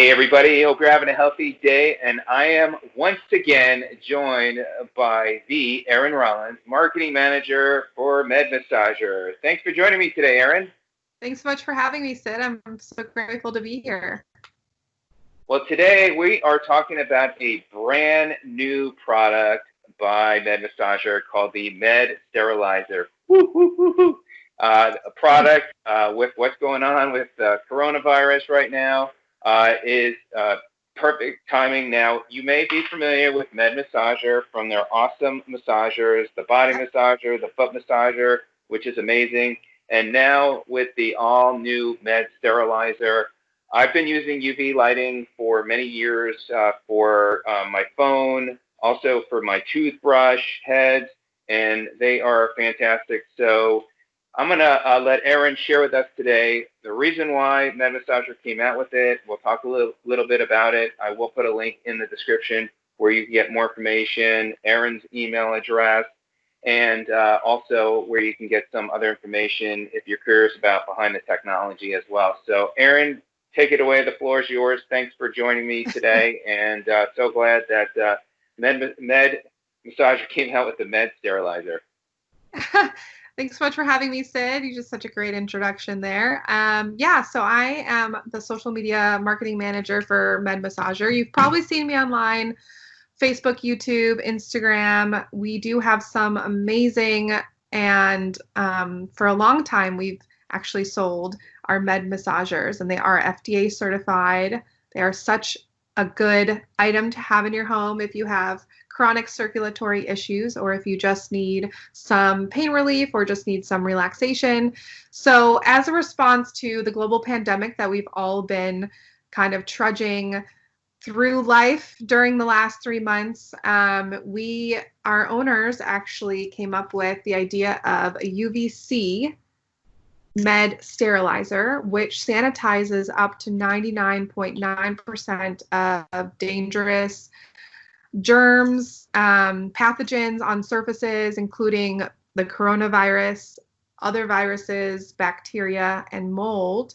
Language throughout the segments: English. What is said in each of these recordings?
Hey everybody, hope you're having a healthy day, and I am once again joined by the Aaron Rollins, Marketing Manager for MedSterilizer. Thanks for joining me today, Aaron. Thanks so much for having me, Sid. I'm so grateful to be here. Well, today we are talking about a brand new product by MedSterilizer called the MedSterilizer. A product with what's going on with coronavirus right now is perfect timing. Now, you may be familiar with MedSterilizer from their awesome massagers, the body massager, the foot massager, which is amazing. And now with the all-new MedSterilizer, I've been using UV lighting for many years for my phone, also for my toothbrush heads, and they are fantastic. So I'm going to let Aaron share with us today the reason why MedSterilizer came out with it. We'll talk a little bit about it. I will put a link in the description where you can get more information, Aaron's email address, and also where you can get some other information if you're curious about behind the technology as well. So Aaron, take it away. The floor is yours. Thanks for joining me today, and so glad that MedSterilizer came out with the MedSterilizer. Thanks so much for having me, Sid. You just such a great introduction there. So I am the social media marketing manager for MedSterilizer. You've probably seen me online, Facebook, YouTube, Instagram. We do have some amazing, and for a long time we've actually sold our MedSterilizers, and they are FDA certified. They are such a good item to have in your home if you have chronic circulatory issues, or if you just need some pain relief or just need some relaxation. So as a response to the global pandemic that we've all been kind of trudging through life during the last 3 months, our owners actually came up with the idea of a UVC MedSterilizer, which sanitizes up to 99.9% of dangerous germs, pathogens on surfaces, including the coronavirus, other viruses, bacteria, and mold.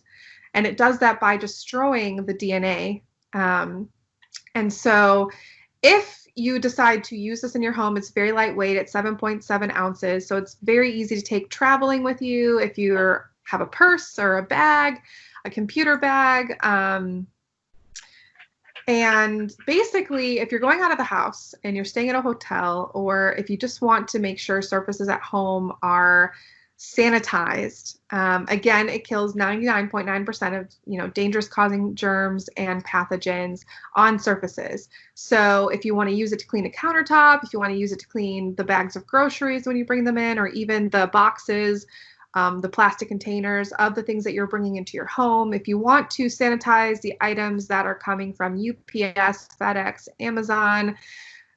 And it does that by destroying the DNA. And so if you decide to use this in your home, it's very lightweight at 7.7 ounces. So it's very easy to take traveling with you if you have a purse or a bag, a computer bag. And basically, if you're going out of the house and you're staying at a hotel, or if you just want to make sure surfaces at home are sanitized, again, it kills 99.9% of dangerous causing germs and pathogens on surfaces. So if you want to use it to clean a countertop, if you want to use it to clean the bags of groceries when you bring them in, or even the boxes, the plastic containers of the things that you're bringing into your home. If you want to sanitize the items that are coming from UPS, FedEx, Amazon,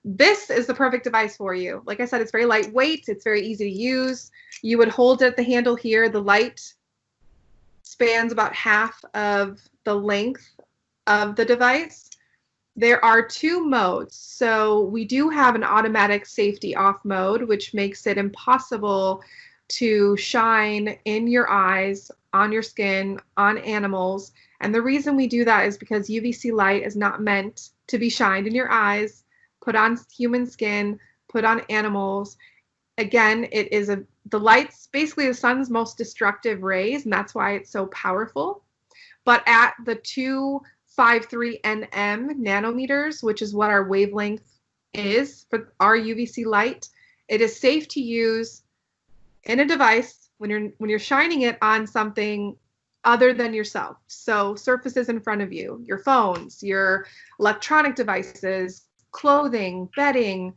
this is the perfect device for you. Like I said, it's very lightweight. It's very easy to use. You would hold it at the handle here. The light spans about half of the length of the device. There are 2 modes. So we do have an automatic safety off mode, which makes it impossible to shine in your eyes, on your skin, on animals. And the reason we do that is because UVC light is not meant to be shined in your eyes, put on human skin, put on animals. Again, it is the light's basically the sun's most destructive rays, and that's why it's so powerful. But at the 253 nm nanometers, which is what our wavelength is for our UVC light, it is safe to use in a device when you're shining it on something other than yourself. So surfaces in front of you, your phones, your electronic devices, clothing, bedding,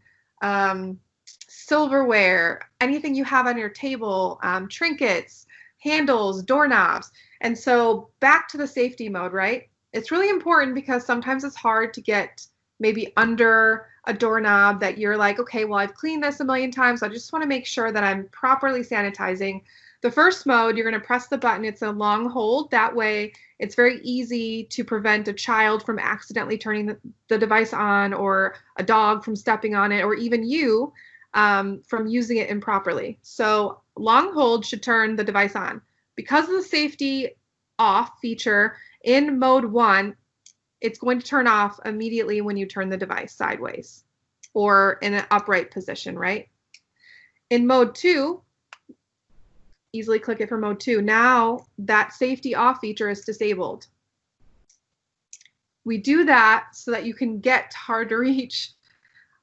silverware, anything you have on your table, trinkets, handles, doorknobs. And so back to the safety mode, right? It's really important because sometimes it's hard to get maybe under a doorknob that you're like, okay, well, I've cleaned this a million times. I just want to make sure that I'm properly sanitizing. The first mode, you're going to press the button. It's a long hold. That way, it's very easy to prevent a child from accidentally turning the device on, or a dog from stepping on it, or even you from using it improperly. So long hold should turn the device on. Because of the safety off feature in mode 1, it's going to turn off immediately when you turn the device sideways or in an upright position, right? In mode 2, easily click it for mode 2. Now that safety off feature is disabled. We do that so that you can get hard to reach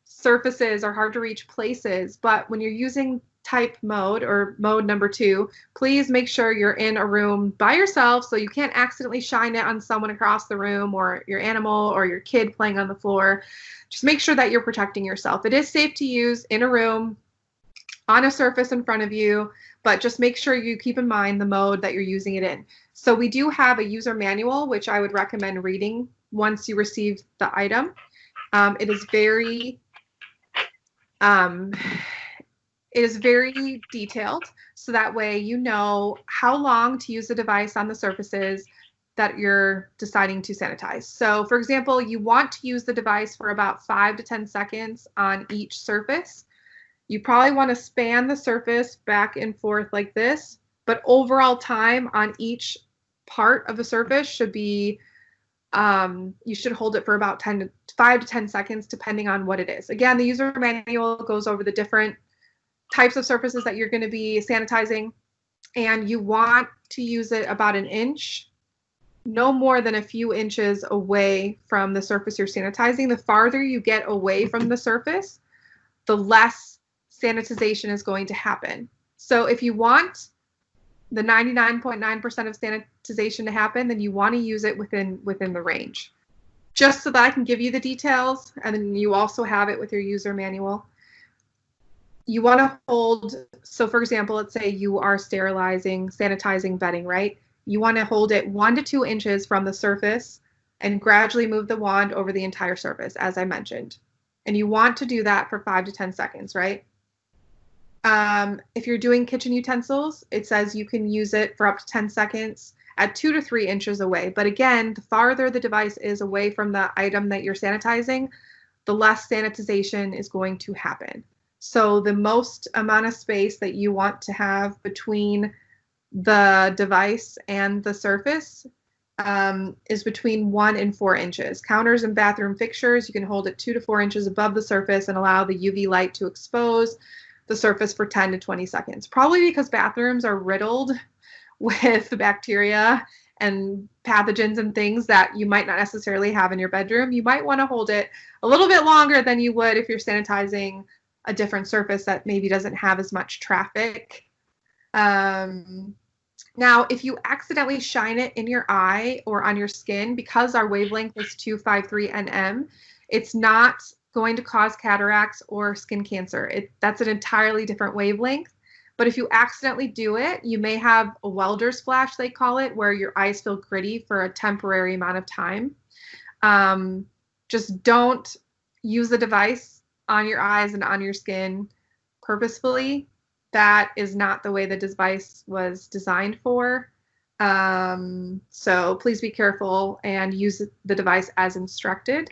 surfaces or hard to reach places. But when you're using type mode or mode number 2, please make sure you're in a room by yourself so you can't accidentally shine it on someone across the room or your animal or your kid playing on the floor. Just make sure that you're protecting yourself. It is safe to use in a room on a surface in front of you, but just make sure you keep in mind the mode that you're using it in. So we do have a user manual, which I would recommend reading once you receive the item. It is very detailed, so that way you know how long to use the device on the surfaces that you're deciding to sanitize. So for example, you want to use the device for about 5 to 10 seconds on each surface. You probably want to span the surface back and forth like this, but overall time on each part of the surface should be, you should hold it for about 5 to 10 seconds, depending on what it is. Again, the user manual goes over the different types of surfaces that you're going to be sanitizing, and you want to use it about 1 inch, no more than a few inches away from the surface you're sanitizing. The farther you get away from the surface, the less sanitization is going to happen. So if you want the 99.9% of sanitization to happen, then you want to use it within the range. Just so that I can give you the details, and then you also have it with your user manual. You want to hold, so for example, let's say you are sterilizing, sanitizing bedding, right? You want to hold it 1 to 2 inches from the surface and gradually move the wand over the entire surface, as I mentioned. And you want to do that for 5 to 10 seconds, right? If you're doing kitchen utensils, it says you can use it for up to 10 seconds at 2 to 3 inches away. But again, the farther the device is away from the item that you're sanitizing, the less sanitization is going to happen. So the most amount of space that you want to have between the device and the surface is between 1 and 4 inches. Counters and bathroom fixtures, you can hold it 2 to 4 inches above the surface and allow the UV light to expose the surface for 10 to 20 seconds. Probably because bathrooms are riddled with bacteria and pathogens and things that you might not necessarily have in your bedroom. You might want to hold it a little bit longer than you would if you're sanitizing a different surface that maybe doesn't have as much traffic. Now, if you accidentally shine it in your eye or on your skin, because our wavelength is 253 nm, it's not going to cause cataracts or skin cancer. That's an entirely different wavelength. But if you accidentally do it, you may have a welder's flash, they call it, where your eyes feel gritty for a temporary amount of time. Just don't use the device on your eyes and on your skin purposefully. That is not the way the device was designed for. So please be careful and use the device as instructed.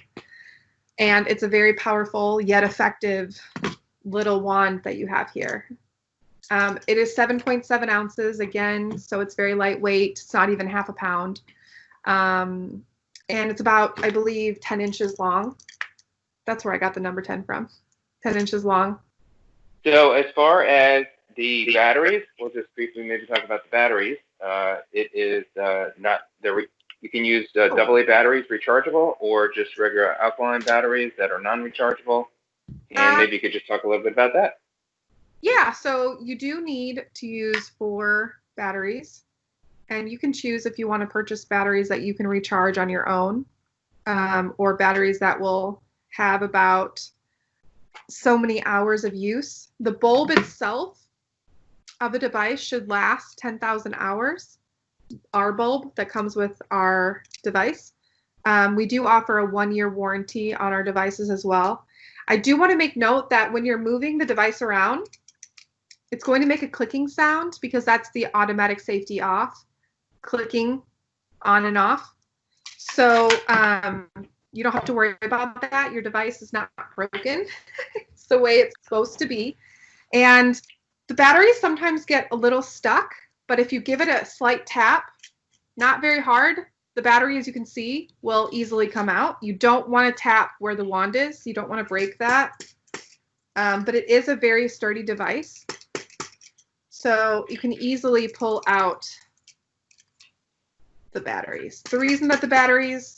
And it's a very powerful yet effective little wand that you have here. It is 7.7 ounces again, so it's very lightweight. It's not even half a pound. And it's about, I believe, 10 inches long. That's where I got the number 10 from. 10 inches long. So as far as the batteries, we'll just briefly maybe talk about the batteries. It is not there. You can use AA batteries, rechargeable, or just regular alkaline batteries that are non-rechargeable. And maybe you could just talk a little bit about that. Yeah, so you do need to use 4 batteries. And you can choose if you want to purchase batteries that you can recharge on your own, or batteries that will have about so many hours of use. The bulb itself of a device should last 10,000 hours. Our bulb that comes with our device. We do offer a 1-year warranty on our devices as well. I do want to make note that when you're moving the device around, it's going to make a clicking sound because that's the automatic safety off, clicking on and off. So you don't have to worry about that. Your device is not broken. It's the way it's supposed to be. And the batteries sometimes get a little stuck, but if you give it a slight tap, not very hard, the battery, as you can see, will easily come out. You don't want to tap where the wand is. You don't want to break that. But it is a very sturdy device. So you can easily pull out the batteries. The reason that the batteries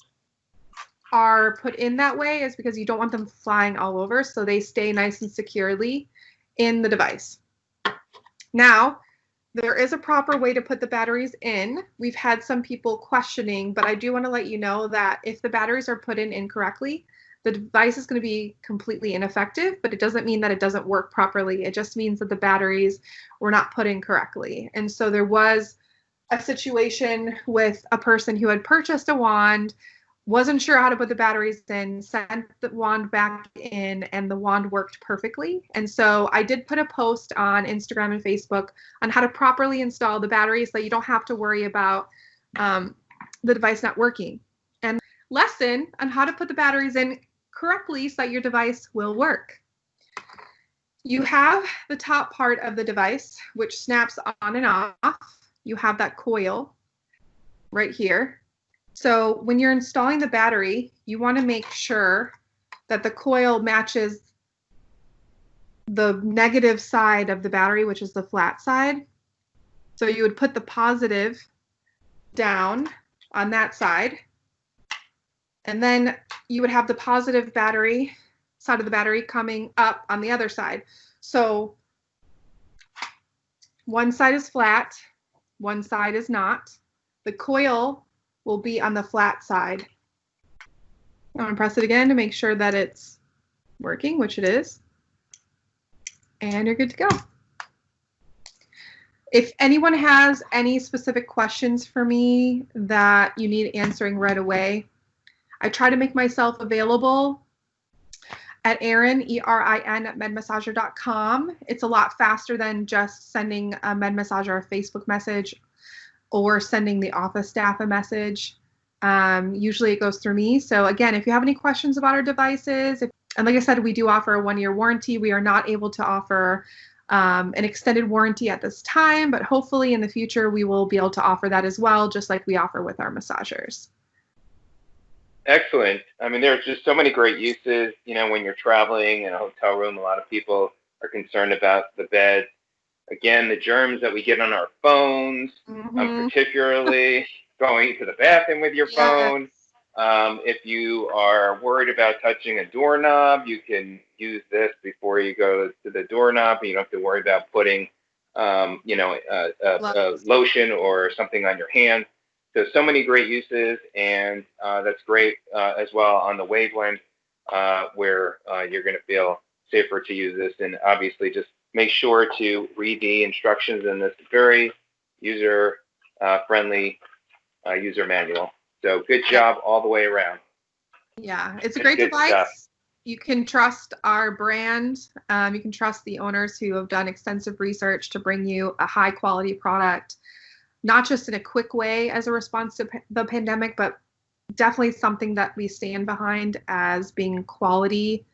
are put in that way is because you don't want them flying all over, so they stay nice and securely in the device. Now, there is a proper way to put the batteries in. We've had some people questioning, but I do want to let you know that if the batteries are put in incorrectly, the device is going to be completely ineffective, but it doesn't mean that it doesn't work properly. It just means that the batteries were not put in correctly. And so there was a situation with a person who had purchased a wand, wasn't sure how to put the batteries in, sent the wand back in, and the wand worked perfectly. And so I did put a post on Instagram and Facebook on how to properly install the batteries so that you don't have to worry about the device not working. And lesson on how to put the batteries in correctly so that your device will work. You have the top part of the device, which snaps on and off. You have that coil right here. So when you're installing the battery, you want to make sure that the coil matches the negative side of the battery, which is the flat side. So you would put the positive down on that side, and then you would have the positive battery side of the battery coming up on the other side. So one side is flat, one side is not. The coil will be on the flat side. I'm going to press it again to make sure that it's working, which it is. And you're good to go. If anyone has any specific questions for me that you need answering right away, I try to make myself available at Erin, E-R-I-N, at medmassager.com. It's a lot faster than just sending a MedMassager a Facebook message or sending the office staff a message. Usually it goes through me. So again, if you have any questions about our devices, and like I said, we do offer a 1-year warranty. We are not able to offer an extended warranty at this time, but hopefully in the future we will be able to offer that as well, just like we offer with our massagers. Excellent. I mean, there's just so many great uses. You know, when you're traveling in a hotel room, a lot of people are concerned about the bed. Again, the germs that we get on our phones, particularly going to the bathroom with your phone. If you are worried about touching a doorknob, you can use this before you go to the doorknob. You don't have to worry about putting, lotion or something on your hand. So many great uses, and that's great as well on the wavelength where you're going to feel safer to use this. And obviously, just make sure to read the instructions in this very user-friendly user manual. So good job all the way around. Yeah, it's a great device. Stuff. You can trust our brand. You can trust the owners who have done extensive research to bring you a high quality product, not just in a quick way as a response to the pandemic, but definitely something that we stand behind as being quality,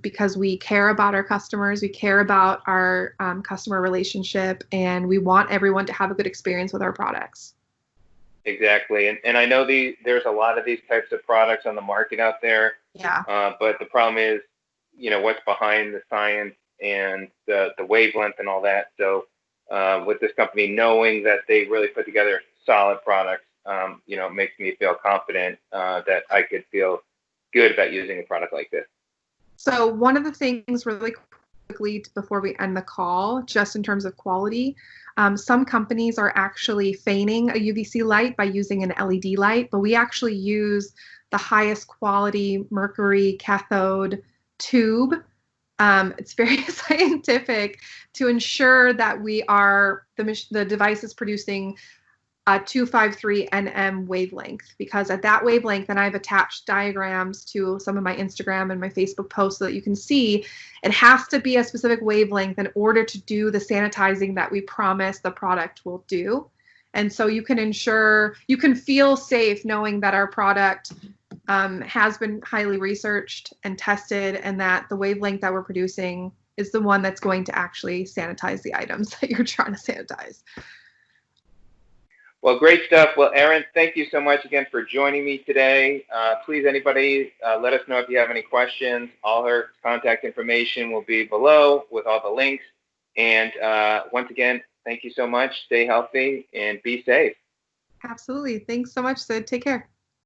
because we care about our customers, we care about our customer relationship, and we want everyone to have a good experience with our products. Exactly. And I know there's a lot of these types of products on the market out there. Yeah. But the problem is, what's behind the science and the wavelength and all that. So with this company, knowing that they really put together solid products, it makes me feel confident that I could feel good about using a product like this. So one of the things really quickly before we end the call, just in terms of quality, some companies are actually feigning a UVC light by using an LED light, but we actually use the highest quality mercury cathode tube. It's very scientific to ensure that the device is producing a 253 nm wavelength, because at that wavelength, and I've attached diagrams to some of my Instagram and my Facebook posts so that you can see, it has to be a specific wavelength in order to do the sanitizing that we promise the product will do. And so you can feel safe knowing that our product has been highly researched and tested, and that the wavelength that we're producing is the one that's going to actually sanitize the items that you're trying to sanitize. Well, great stuff. Well, Erin, thank you so much again for joining me today. Please, anybody, let us know if you have any questions. All her contact information will be below with all the links. And once again, thank you so much. Stay healthy and be safe. Absolutely. Thanks so much, Sid. Take care.